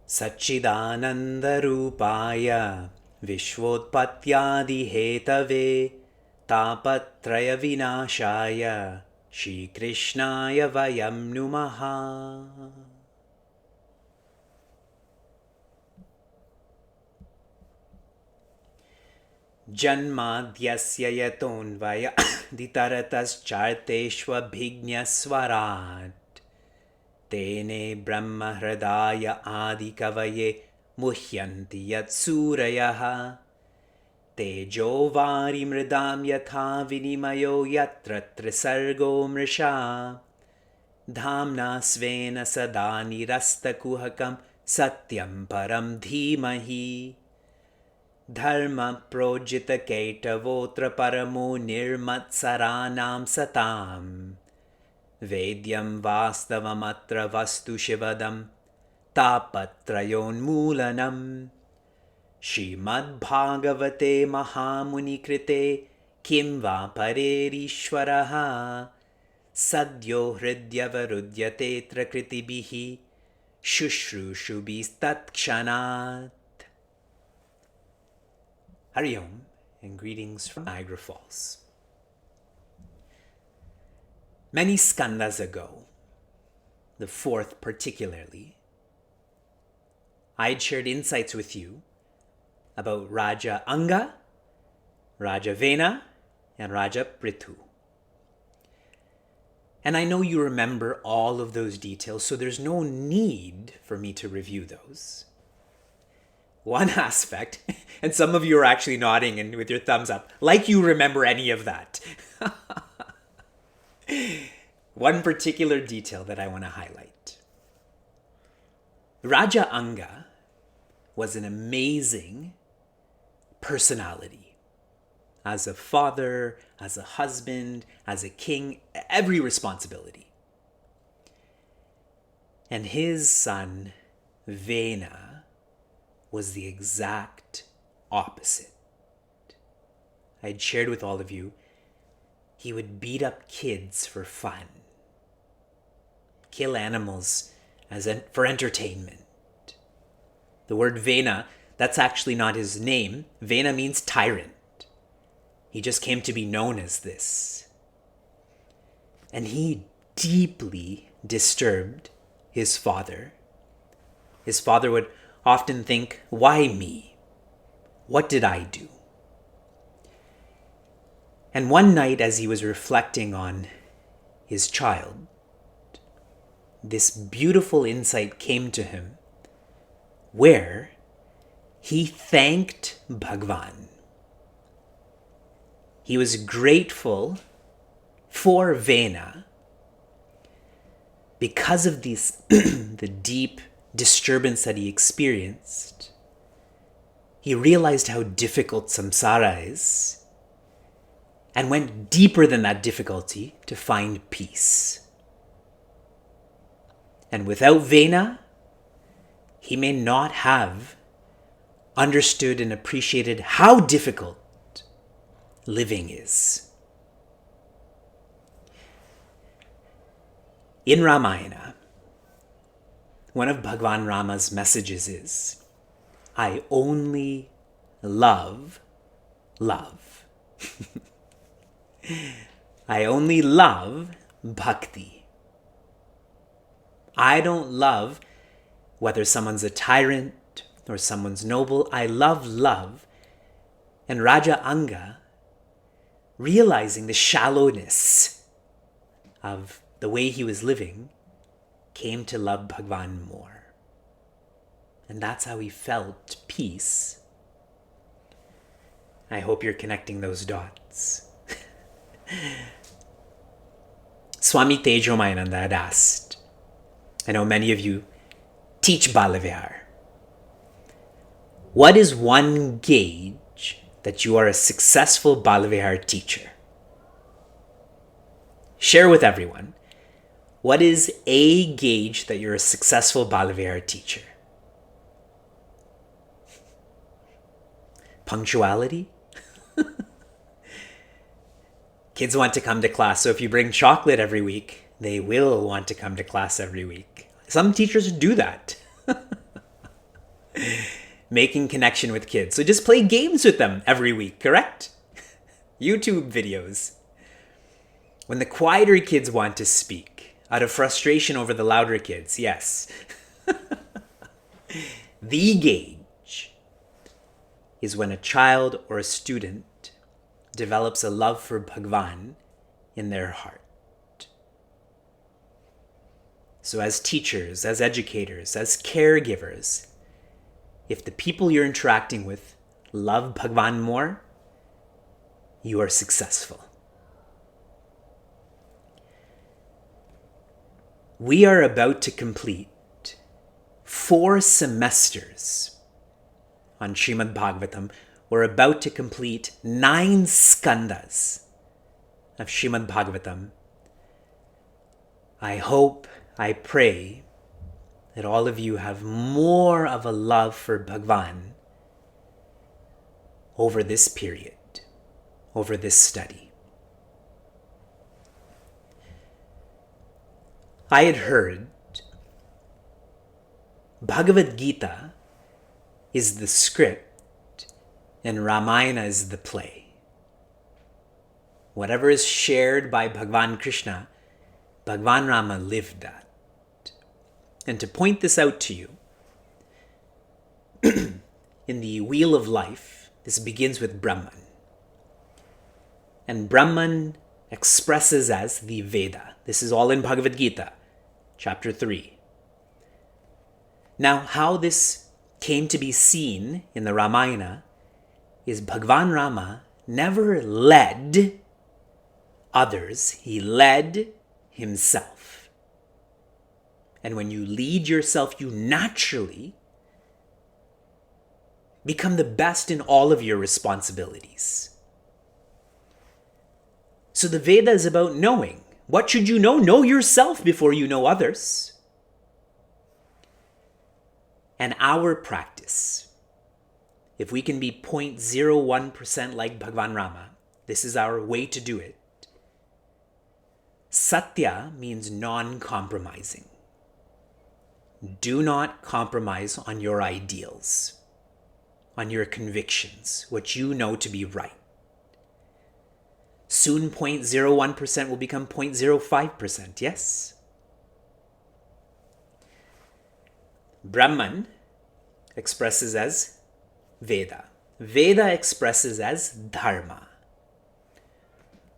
Satchidanandarupaya Vishvotpatyadihetave Tapatraya Vinashaya Shri Krishnaya Vayam Numaha. Janmadhyasya yatonvaya ditaratascharteshvabhignaswarat Tene Brahma Hridaya Adi Kavaye Muhyanti Yatsurayaha Tejo Vari Mridam Yatha Vinimayo Yatra Trisargo Mrisha Dhamna Svena Sada Nirasta Kuhakam Satyam Param Dhimahi Dharma Projita Ketavotra Paramo Nirmatsaranam Satam Vedyam Vastavamatra Vastu Shivadam Tapatrayonmulanam Srimad Bhagavate Mahamuni Krite Kim Va Parerishwaraha Sadyo Hridyavarudyate Trakritibihi Shushrushubistatshanat. Hari Om and greetings from Niagara Falls. Many skandhas ago, the fourth particularly, I had shared insights with you about Raja Anga, Raja Vena, and Raja Prithu. And I know you remember all of those details, so there's no need for me to review those. One aspect, and some of you are actually nodding and with your thumbs up, like you remember any of that. One particular detail that I want to highlight. Raja Anga was an amazing personality. As a father, as a husband, as a king, every responsibility. And his son, Vena, was the exact opposite. I had shared with all of you, he would beat up kids for fun, kill animals for entertainment. The word Vena, that's actually not his name. Vena means tyrant. He just came to be known as this. And he deeply disturbed his father. His father would often think, why me? What did I do? And one night, as he was reflecting on his child, this beautiful insight came to him where he thanked Bhagavan. He was grateful for Vena because of these the deep disturbance that he experienced. He realized how difficult samsara is and went deeper than that difficulty to find peace. And without Vena, he may not have understood and appreciated how difficult living is. In Ramayana, one of Bhagavan Rama's messages is, I only love love. I only love bhakti. I don't love whether someone's a tyrant or someone's noble. I love love. And Raja Anga, realizing the shallowness of the way he was living, came to love Bhagavan more. And that's how he felt peace. I hope you're connecting those dots. Swami Tejomayananda had asked, I know many of you teach Balavihar. What is one gauge that you are a successful Balavihar teacher? Share with everyone. What is a gauge that you're a successful Balavihara teacher? Punctuality? Kids want to come to class, so if you bring chocolate every week, they will want to come to class every week. Some teachers do that. Making connection with kids. So just play games with them every week, correct? YouTube videos. When the quieter kids want to speak, out of frustration over the louder kids, yes. The gauge is when a child or a student develops a love for Bhagwan in their heart. So as teachers, as educators, as caregivers, if the people you're interacting with love Bhagwan more, you are successful. We are about to complete 4 semesters on Srimad Bhagavatam. We're about to complete 9 skandhas of Srimad Bhagavatam. I hope, I pray that all of you have more of a love for Bhagwan over this period, over this study. I had heard Bhagavad Gita is the script and Ramayana is the play. Whatever is shared by Bhagwan Krishna, Bhagwan Rama lived that. And to point this out to you, in the wheel of life, this begins with Brahman. And Brahman expresses as the Veda. This is all in Bhagavad Gita, chapter 3. Now, how this came to be seen in the Ramayana is Bhagwan Rama never led others, he led himself. And when you lead yourself, you naturally become the best in all of your responsibilities. So the Veda is about knowing. What should you know? Know yourself before you know others. And our practice, if we can be 0.01% like Bhagwan Rama, this is our way to do it. Satya means non-compromising. Do not compromise on your ideals, on your convictions, what you know to be right. Soon 0.01% will become 0.05%, yes? Brahman expresses as Veda. Veda expresses as Dharma.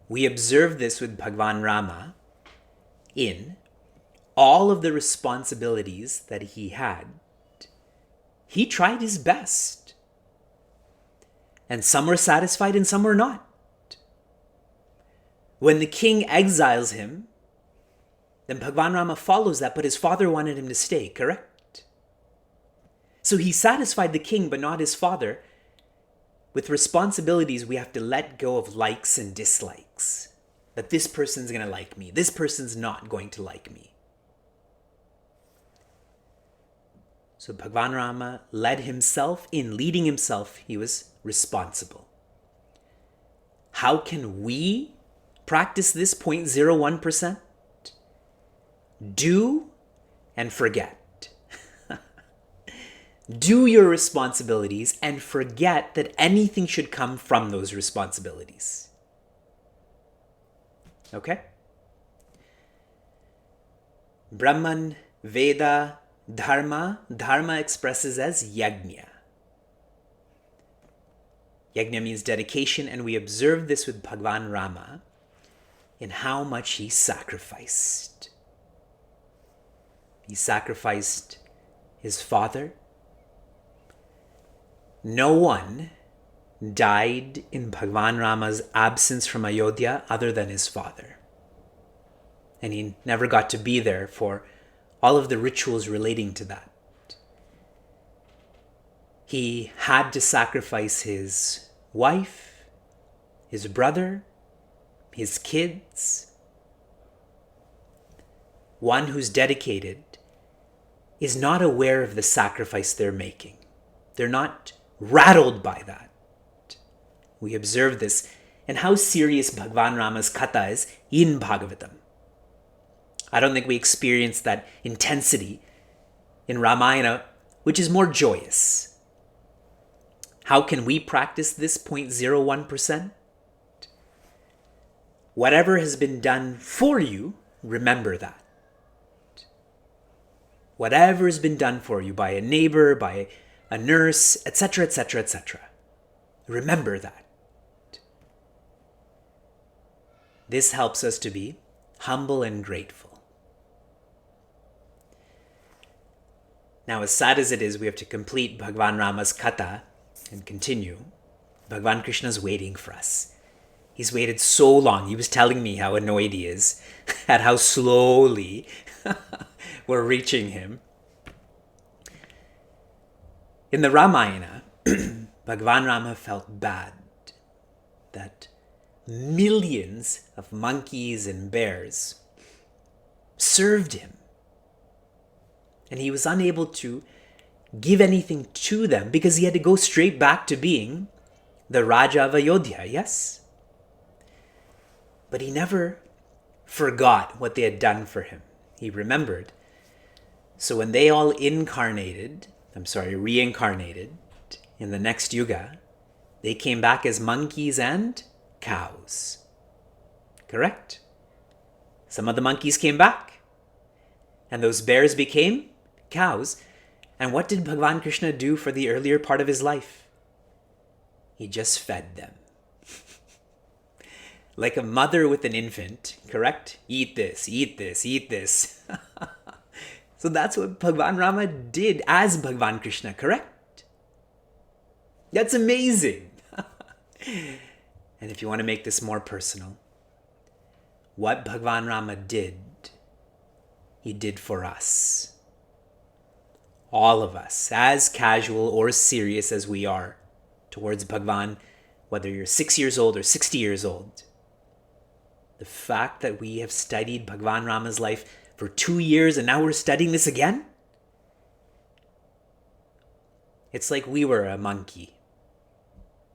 We observe this with Bhagwan Rama in all of the responsibilities that he had. He tried his best. And some were satisfied and some were not. When the king exiles him, then Bhagwan Rama follows that, but his father wanted him to stay, correct? So he satisfied the king, but not his father. With responsibilities, we have to let go of likes and dislikes. That this person's going to like me. This person's not going to like me. So Bhagwan Rama led himself. In leading himself, he was responsible. How can we practice this 0.01%? Do and forget. Do your responsibilities and forget that anything should come from those responsibilities. Okay? Brahman, Veda, Dharma. Dharma expresses as Yajna. Yajna means dedication, and we observe this with Bhagwan Rama in how much he sacrificed. He sacrificed his father. No one died in Bhagwan Rama's absence from Ayodhya other than his father. And he never got to be there for all of the rituals relating to that. He had to sacrifice his wife, his brother, his kids. one who's dedicated, is not aware of the sacrifice they're making. They're not rattled by that. We observe this in how serious Bhagwan Rama's katha is in Bhagavatam. I don't think we experience that intensity in Ramayana, which is more joyous. How can we practice this 0.01%? Whatever has been done for you, remember that. Whatever has been done for you by a neighbor, by a nurse, etc., etc., etc. Remember that. This helps us to be humble and grateful. Now, as sad as it is, we have to complete Bhagwan Rama's katha and continue. Bhagwan Krishna is waiting for us. He's waited so long. He was telling me how annoyed he is at how slowly we're reaching him. In the Ramayana, Bhagwan Rama felt bad that millions of monkeys and bears served him. And he was unable to give anything to them because he had to go straight back to being the Raja of Ayodhya, yes? But he never forgot what they had done for him. He remembered. So when they all reincarnated in the next yuga, they came back as monkeys and cows. Correct? Some of the monkeys came back, and those bears became cows. And what did Bhagwan Krishna do for the earlier part of his life? He just fed them. Like a mother with an infant, correct? Eat this, eat this, eat this. So that's what Bhagwan Rama did as Bhagwan Krishna, correct? That's amazing. And if you want to make this more personal, what Bhagwan Rama did, he did for us. All of us, as casual or serious as we are towards Bhagwan, whether you're 6 years old or 60 years old, the fact that we have studied Bhagwan Rama's life for 2 years and now we're studying this again, it's like we were a monkey,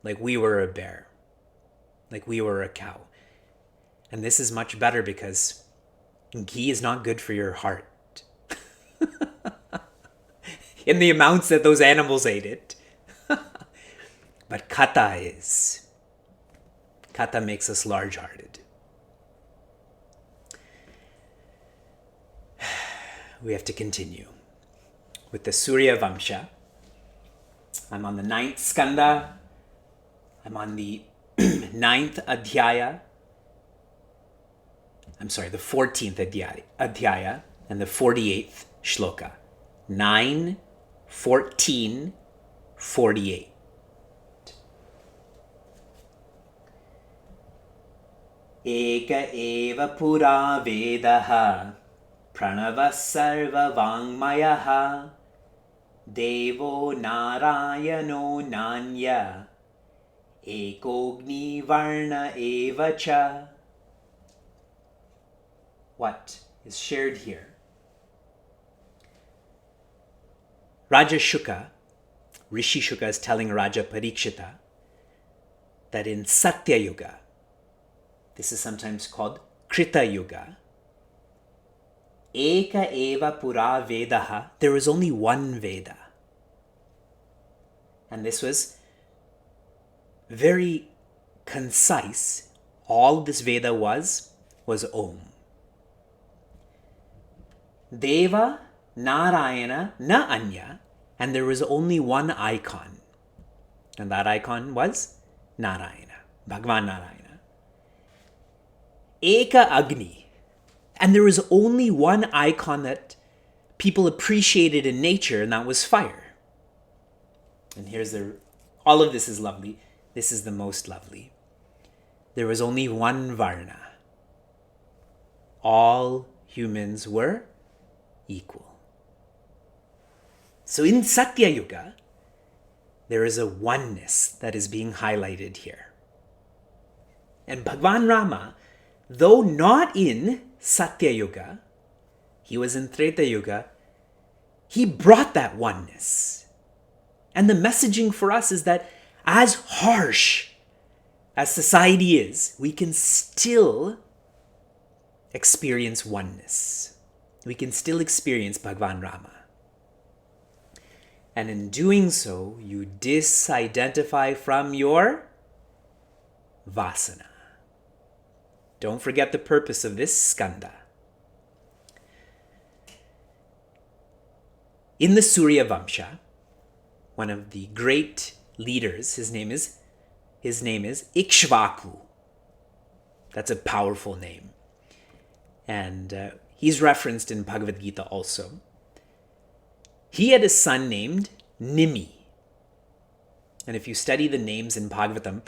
like we were a bear, like we were a cow. And this is much better because ghee is not good for your heart. In the amounts that those animals ate it. But katha is. Katha makes us large-hearted. We have to continue with the Surya Vamsha. I'm on the 9th skanda. I'm on the 9th adhyaya. I'm sorry, the 14th adhyaya and the 48th shloka. 9, 14, 48. Eka eva pura vedaha pranava sarva vangmayaha devo narayano nanya ekogni varna eva cha. What is shared here? Raja Shuka, Rishi Shuka is telling Raja Parikshita that in Satya Yuga, this is sometimes called Krita Yuga, Eka eva pura vedaha, there was only one Veda. And this was very concise. All this Veda was Om. Deva Narayana na anya, and there was only one icon. And that icon was Narayana, Bhagwan Narayana. Eka Agni, and there was only one icon that people appreciated in nature, and that was fire. And all of this is lovely. This is the most lovely. There was only one Varna. All humans were equal. So in Satya Yuga, there is a oneness that is being highlighted here. And Bhagwan Rama, though not in Satya Yuga, He was in Treta Yuga. He brought that oneness. And the messaging for us is that as harsh as society is, we can still experience oneness. We can still experience Bhagwan Rama. And in doing so, you disidentify from your vasana. Don't forget the purpose of this skanda. In the Surya Vamsha, one of the great leaders, his name is Ikshvaku. That's a powerful name. And he's referenced in Bhagavad Gita also. He had a son named Nimi. And if you study the names in Bhagavatam,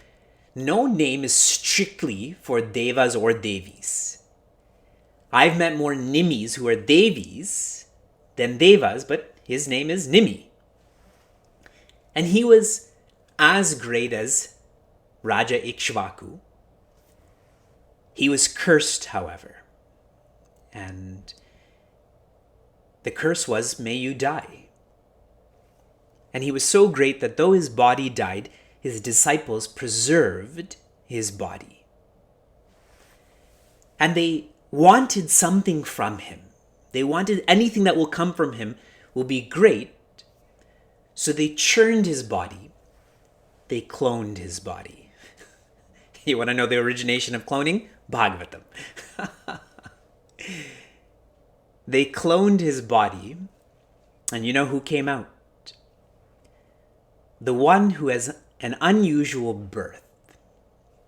no name is strictly for devas or devis. I've met more Nimis who are devis than devas, but his name is Nimi. And he was as great as Raja Ikshvaku. He was cursed, however. And the curse was, may you die. And he was so great that though his body died, his disciples preserved his body. And they wanted something from him. They wanted anything that will come from him will be great. So they churned his body. They cloned his body. You want to know the origination of cloning? Bhagavatam. They cloned his body, and you know who came out? The one who has an unusual birth.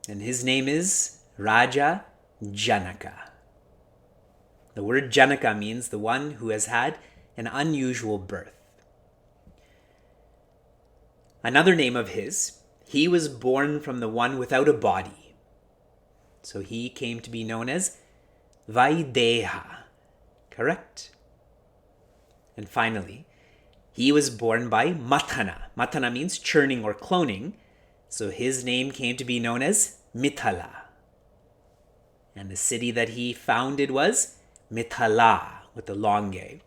And his name is Raja Janaka. The word Janaka means the one who has had an unusual birth. Another name of his, he was born from the one without a body. So he came to be known as Vaideha. Correct? And finally, he was born by Mathana. Mathana means churning or cloning. So his name came to be known as Mithala. And the city that he founded was Mithala, with the long A.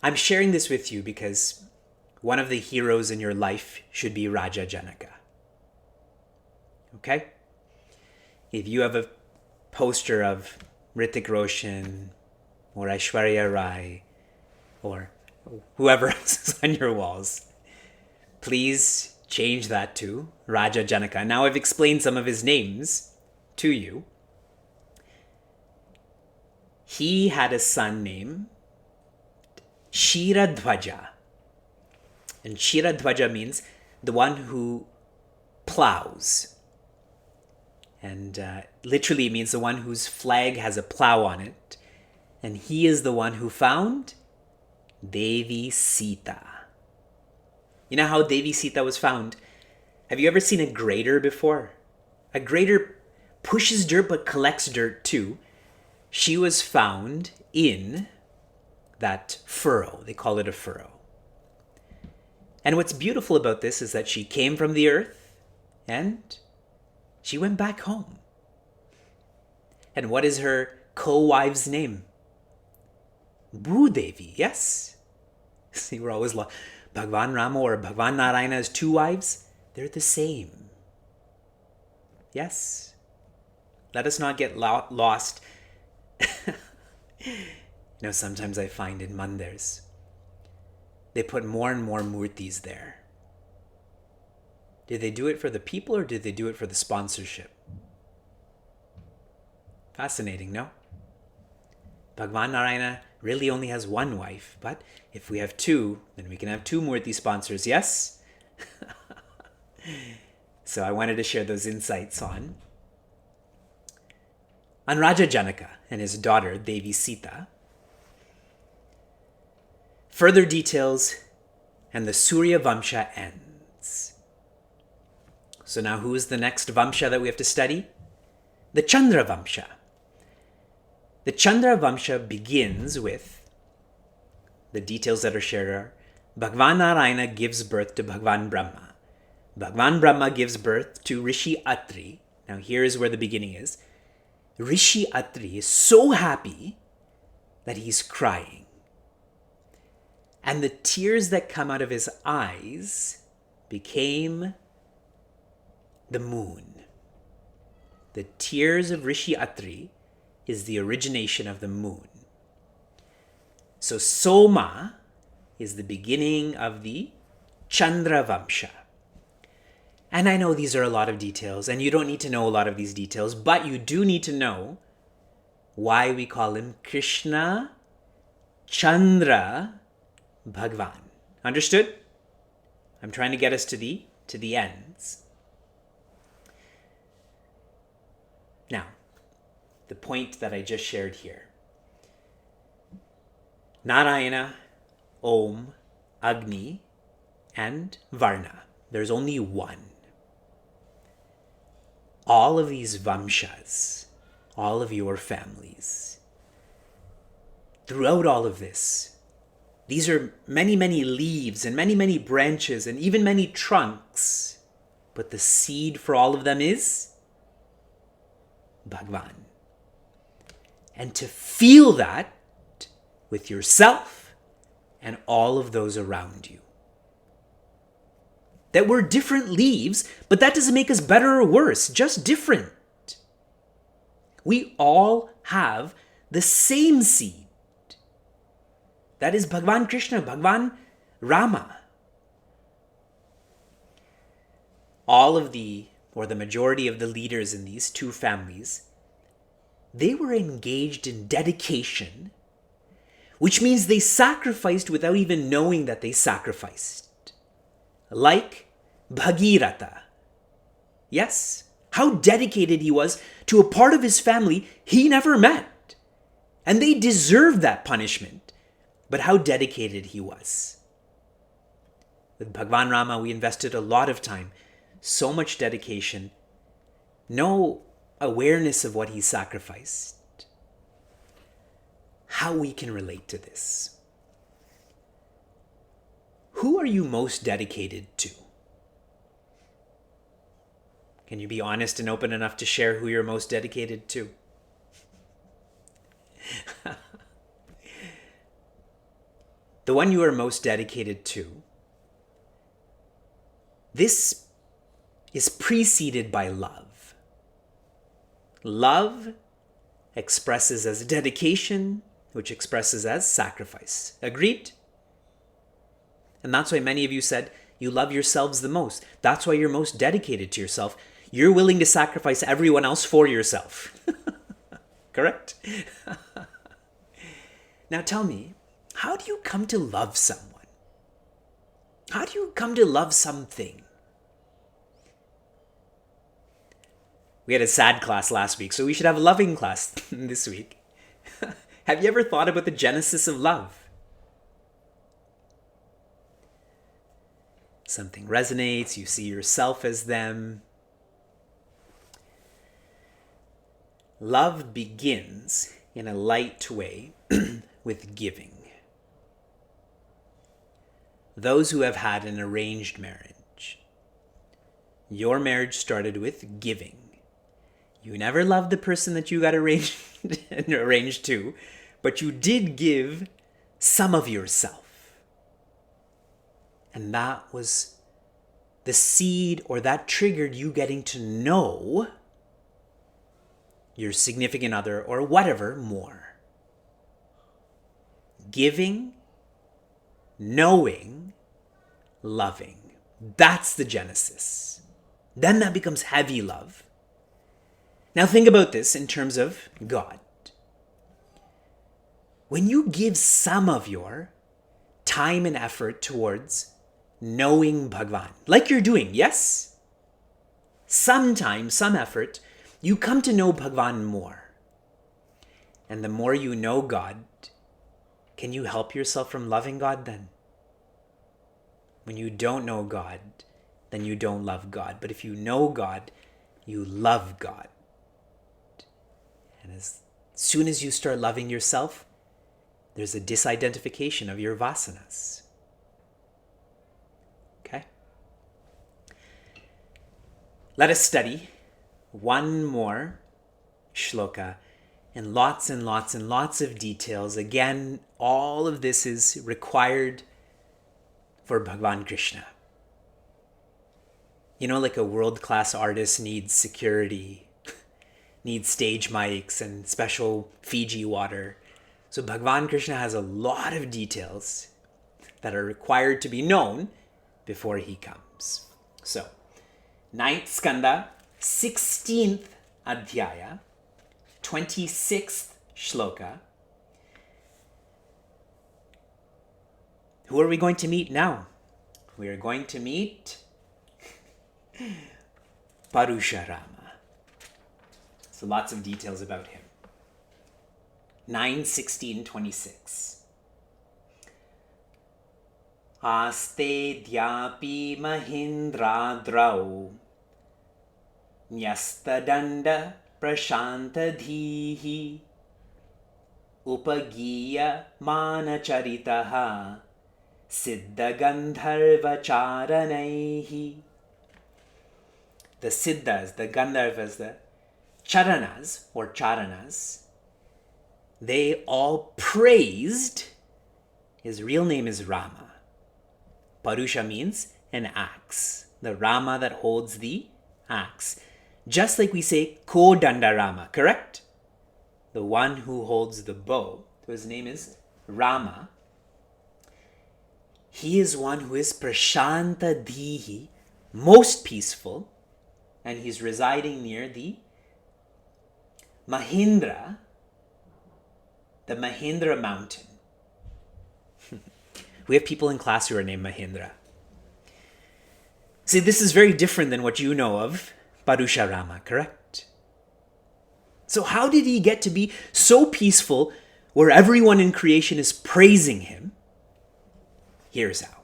I'm sharing this with you because one of the heroes in your life should be Raja Janaka. Okay? If you have a poster of Hrithik Roshan or Aishwarya Rai or whoever else is on your walls, please change that to Raja Janaka. Now I've explained some of his names to you. He had a son named Shiradhwaja. And Shiradhwaja means the one who plows. And literally means the one whose flag has a plow on it. And he is the one who found Devi Sita. You know how Devi Sita was found? Have you ever seen a grader before? A grader pushes dirt but collects dirt too. She was found in that furrow. They call it a furrow. And what's beautiful about this is that she came from the earth and she went back home. And what is her co-wife's name? Bhudevi, yes. See, we're always Bhagwan Rama or Bhagwan Narayana has two wives. They're the same. Yes. Let us not get lost. Sometimes I find in mandirs, they put more and more murtis there. Did they do it for the people or did they do it for the sponsorship? Fascinating, no? Bhagwan Narayana really only has one wife, but if we have two, then we can have two murti sponsors, yes? So I wanted to share those insights on Raja Janaka and his daughter, Devi Sita. Further details, and the Surya Vamsha ends. So now who is the next Vamsha that we have to study? The Chandra Vamsha. The Chandra Vamsha begins with the details that are shared are Bhagwan Narayana gives birth to Bhagwan Brahma. Bhagwan Brahma gives birth to Rishi Atri. Now here is where the beginning is. Rishi Atri is so happy that he's crying. And the tears that come out of his eyes became the moon. The tears of Rishi Atri is the origination of the moon. So Soma is the beginning of the Chandra Vamsha. And I know these are a lot of details, and you don't need to know a lot of these details, but you do need to know why we call him Krishna Chandra Bhagwan. Understood? I'm trying to get us to the ends. Now, the point that I just shared here. Narayana, Om, Agni, and Varna. There's only one. All of these Vamshas, all of your families, throughout all of this, these are many, many leaves and many, many branches and even many trunks. But the seed for all of them is Bhagwan. And to feel that with yourself and all of those around you. That we're different leaves, but that doesn't make us better or worse, just different. We all have the same seed. That is Bhagwan Krishna, Bhagwan Rama. All of the majority of the leaders in these two families, they were engaged in dedication, which means they sacrificed without even knowing that they sacrificed. Like Bhagirath. Yes, how dedicated he was to a part of his family he never met. And they deserved that punishment. But how dedicated he was. With Bhagwan Rama, we invested a lot of time, so much dedication, no awareness of what he sacrificed. How we can relate to this. Who are you most dedicated to? Can you be honest and open enough to share who you're most dedicated to? The one you are most dedicated to, this is preceded by love. Love expresses as dedication, which expresses as sacrifice. Agreed? And that's why many of you said you love yourselves the most. That's why you're most dedicated to yourself. You're willing to sacrifice everyone else for yourself. Correct? Now tell me, how do you come to love someone? How do you come to love something? We had a sad class last week, so we should have a loving class this week. Have you ever thought about the genesis of love? Something resonates, you see yourself as them. Love begins in a light way with giving. Those who have had an arranged marriage, your marriage started with giving. You never loved the person that you got arranged to, but you did give some of yourself. And that was the seed, or that triggered you getting to know your significant other or whatever more. Giving, knowing, loving. That's the genesis. Then that becomes heavy love. Now think about this in terms of God. When you give some of your time and effort towards knowing Bhagwan, like you're doing, yes? Some time, some effort, you come to know Bhagwan more. And the more you know God, can you help yourself from loving God then? When you don't know God, then you don't love God. But if you know God, you love God. And as soon as you start loving yourself, there's a disidentification of your vasanas. Okay? Let us study one more shloka, and lots and lots and lots of details. Again, all of this is required for Bhagavan Krishna. You know, like a world-class artist needs security, needs stage mics and special Fiji water. So Bhagavan Krishna has a lot of details that are required to be known before he comes. So, 9th Skanda, 16th Adhyaya, 26th Shloka. Who are we going to meet now? We are going to meet Parusharama. So lots of details about him. 9:16:26. Aste dhyapi mahindradrau nyastadanda prashantadhihi upagiya manacharitaha siddhagandharvacharanaihi. The Siddhas, the Gandharvas, the Charanas or Charanas, they all praised. His real name is Rama. Parusha means an axe, the Rama that holds the axe. Just like we say Kodanda Rama, correct? The one who holds the bow. So his name is Rama. He is one who is Prashanta Dhihi, most peaceful, and he's residing near the Mahindra, the Mahindra mountain. We have people in class who are named Mahindra. See, this is very different than what you know of Parusharama, correct? So how did he get to be so peaceful where everyone in creation is praising him? Here's how.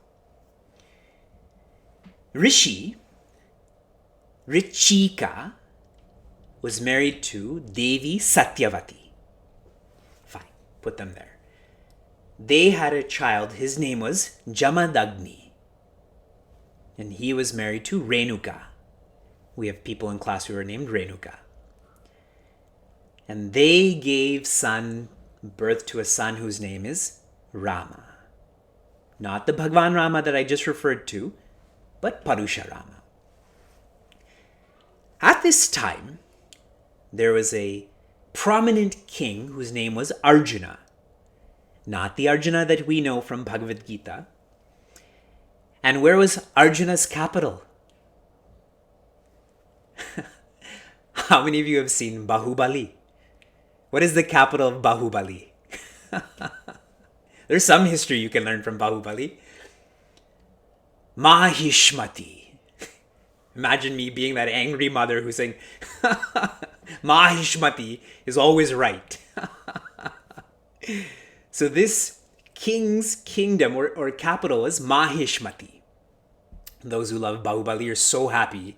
Richika was married to Devi Satyavati. Fine, put them there. They had a child, his name was Jamadagni. And he was married to Renuka. We have people in class who are named Renuka. And they gave birth to a son whose name is Rama. Not the Bhagwan Rama that I just referred to, but Parusharama. At this time, there was a prominent king whose name was Arjuna. Not the Arjuna that we know from Bhagavad Gita. And where was Arjuna's capital? How many of you have seen Bahubali? What is the capital of Bahubali? There's some history you can learn from Bahubali. Mahishmati. Imagine me being that angry mother who's saying, Mahishmati is always right. So this king's kingdom or capital is Mahishmati. Those who love Bahubali are so happy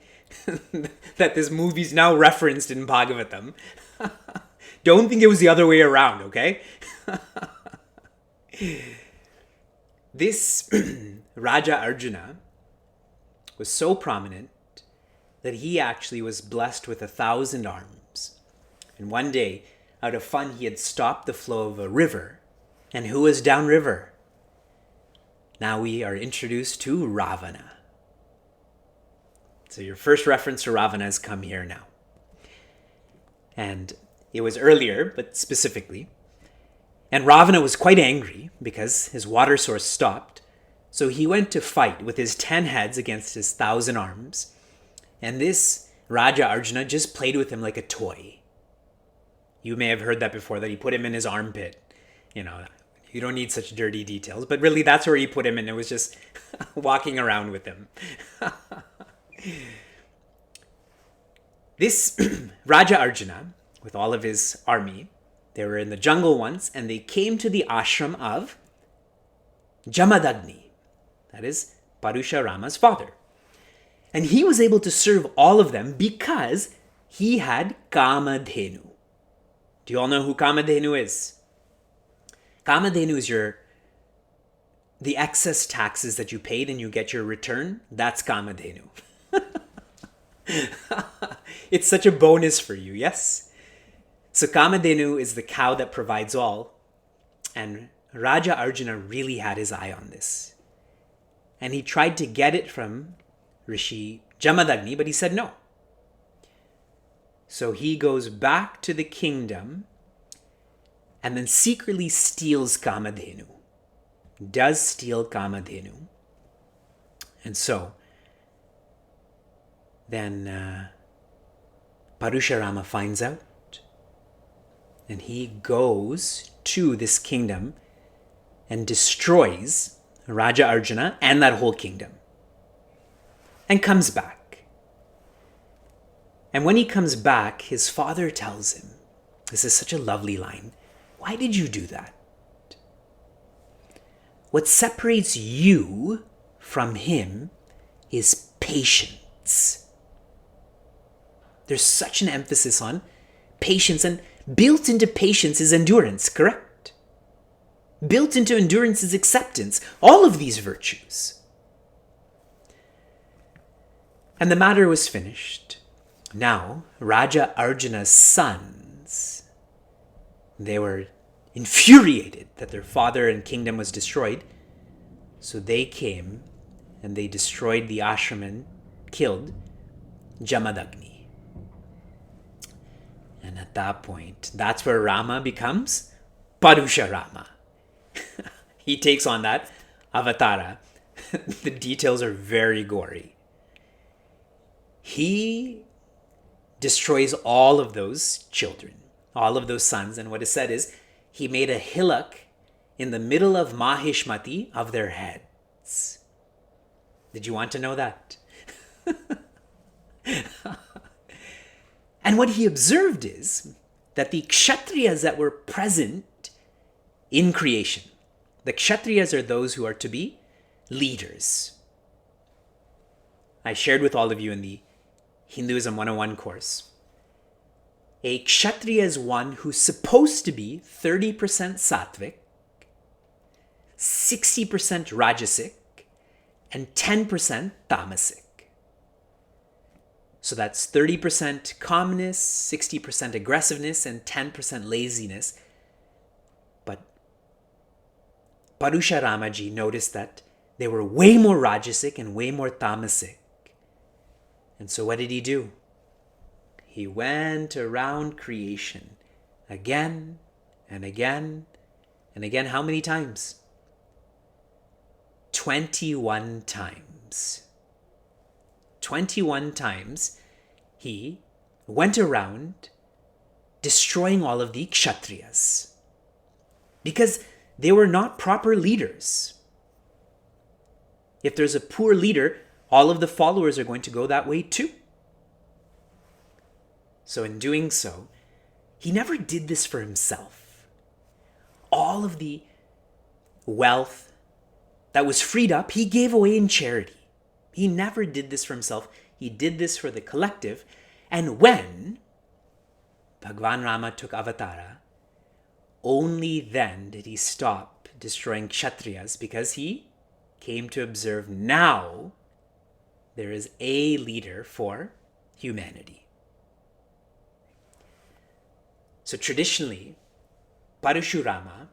that this movie is now referenced in Bhagavatam. Don't think it was the other way around, okay? This Raja Arjuna was so prominent that he actually was blessed with 1,000 arms. And one day, out of fun, he had stopped the flow of a river. And who was downriver? Now we are introduced to Ravana. So your first reference to Ravana has come here now. And it was earlier, but specifically. And Ravana was quite angry because his water source stopped. So he went to fight with his 10 heads against his 1,000 arms. And this Raja Arjuna just played with him like a toy. You may have heard that before, that he put him in his armpit. You know, you don't need such dirty details. But really, that's where he put him, and it was just walking around with him. This Raja Arjuna, with all of his army, they were in the jungle once, and they came to the ashram of Jamadagni. That is Parusharama's father. And he was able to serve all of them because he had Kamadhenu. Do you all know who Kamadhenu is? Kamadhenu is the excess taxes that you paid and you get your return. That's Kamadhenu. It's such a bonus for you, yes? So Kamadhenu is the cow that provides all, and Raja Arjuna really had his eye on this. And he tried to get it from Rishi Jamadagni, but he said no. So he goes back to the kingdom and then secretly steals Kamadhenu. Does steal Kamadhenu. And so then Parashurama finds out, and he goes to this kingdom and destroys Raja Arjuna and that whole kingdom, and comes back. And when he comes back, his father tells him, this is such a lovely line, "Why did you do that? What separates you from him is patience." There's such an emphasis on patience, and built into patience is endurance, correct? Built into endurance is acceptance. All of these virtues. And the matter was finished. Now, Raja Arjuna's sons, they were infuriated that their father and kingdom was destroyed. So they came and they destroyed the ashram and killed Jamadagni. And at that point, that's where Rama becomes Parashurama. He takes on that avatara. The details are very gory. He destroys all of those children, all of those sons. And what is said is, he made a hillock in the middle of Mahishmati of their heads. Did you want to know that? And what he observed is that the kshatriyas that were present in creation, the kshatriyas are those who are to be leaders. I shared with all of you in the Hinduism 101 course. A kshatriya is one who's supposed to be 30% sattvic, 60% rajasic, and 10% tamasic. So that's 30% calmness, 60% aggressiveness, and 10% laziness. But Parashuramaji noticed that they were way more rajasic and way more tamasic. And so what did he do? He went around creation again and again and again. How many times? 21 times. 21 times he went around destroying all of the kshatriyas because they were not proper leaders. If there's a poor leader, all of the followers are going to go that way too. So in doing so, he never did this for himself. All of the wealth that was freed up, he gave away in charity. He never did this for himself. He did this for the collective. And when Bhagwan Rama took avatara, only then did he stop destroying kshatriyas, because he came to observe now there is a leader for humanity. So traditionally, Parashurama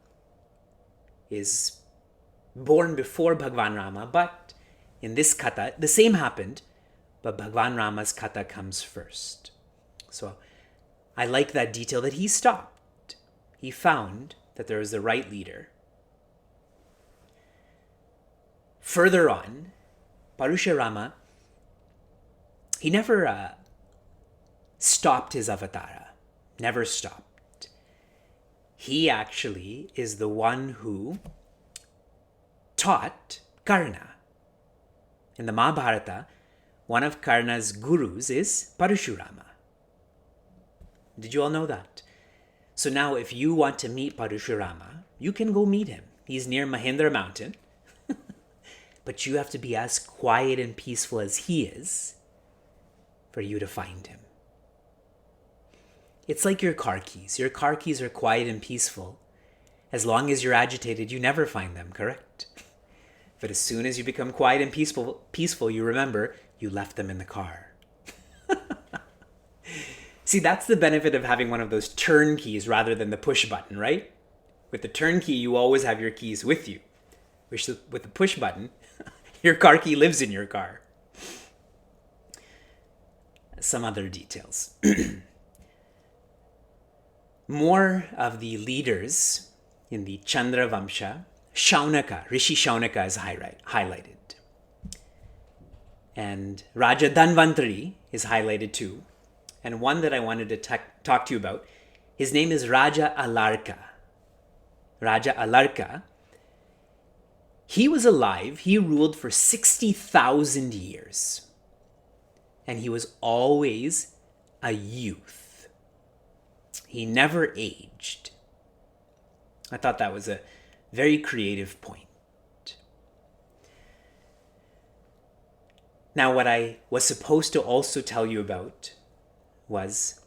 is born before Bhagwan Rama, but in this katha, the same happened, but Bhagwan Rama's katha comes first. So I like that detail that he stopped. He found that there was the right leader. Further on, Parashurama, he never stopped his avatara. Never stopped. He actually is the one who taught Karna. In the Mahabharata, one of Karna's gurus is Parashurama. Did you all know that? So now if you want to meet Parashurama, you can go meet him. He's near Mahendra Mountain. But you have to be as quiet and peaceful as he is for you to find him. It's like your car keys. Your car keys are quiet and peaceful. As long as you're agitated, you never find them, correct? But as soon as you become quiet and peaceful, you remember you left them in the car. See, that's the benefit of having one of those turn keys rather than the push button, right? With the turn key, you always have your keys with you. Which with the push button, your car key lives in your car. Some other details. More of the leaders in the Chandra Vamsha, Shaunaka, Rishi Shaunaka is highlighted. And Raja Dhanvantari is highlighted too. And one that I wanted to talk to you about, his name is Raja Alarka. Raja Alarka, he was alive, he ruled for 60,000 years. And he was always a youth. He never aged. I thought that was a very creative point. Now, what I was supposed to also tell you about was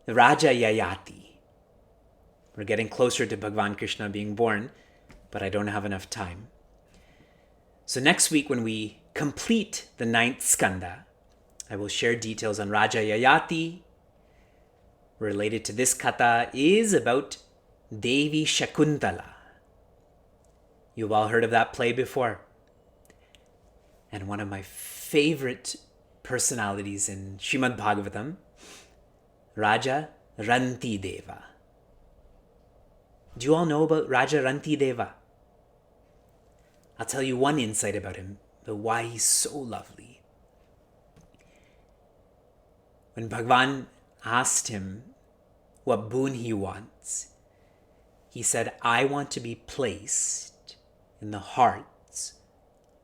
Raja Yayati. We're getting closer to Bhagavan Krishna being born, but I don't have enough time. So next week, when we complete the 9th skanda, I will share details on Raja Yayati. Related to this katha is about Devi Shakuntala. You've all heard of that play before. And one of my favorite personalities in Srimad Bhagavatam, Raja Ranti Deva. Do you all know about Raja Ranti Deva? I'll tell you one insight about him, but why he's so lovely. When Bhagavan asked him what boon he wants, he said, I want to be placed in the hearts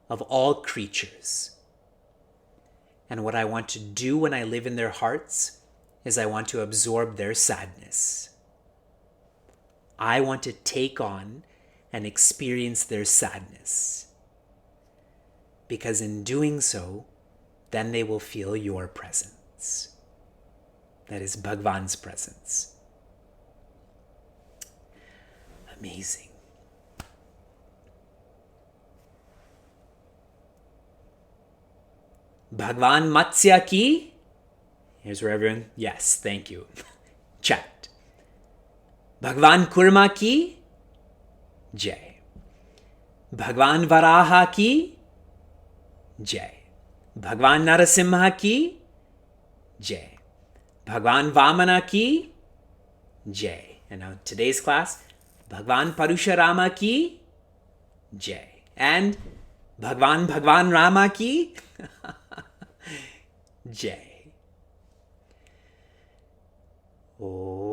of all creatures. And what I want to do when I live in their hearts is I want to absorb their sadness. I want to take on and experience their sadness. Because in doing so, then they will feel your presence. That is Bhagavan's presence. Amazing. Bhagavan Matsya ki. Here's where everyone, yes, thank you. Chat. Bhagavan Kurma ki. Jai. Bhagavan Varaha ki. Jai. Bhagavan Narasimha ki. Jai. Bhagavan Vamana ki. Jai. And now today's class, Bhagavan Parusharama ki. Jai. And Bhagavan Rama ki. Jai. Oh.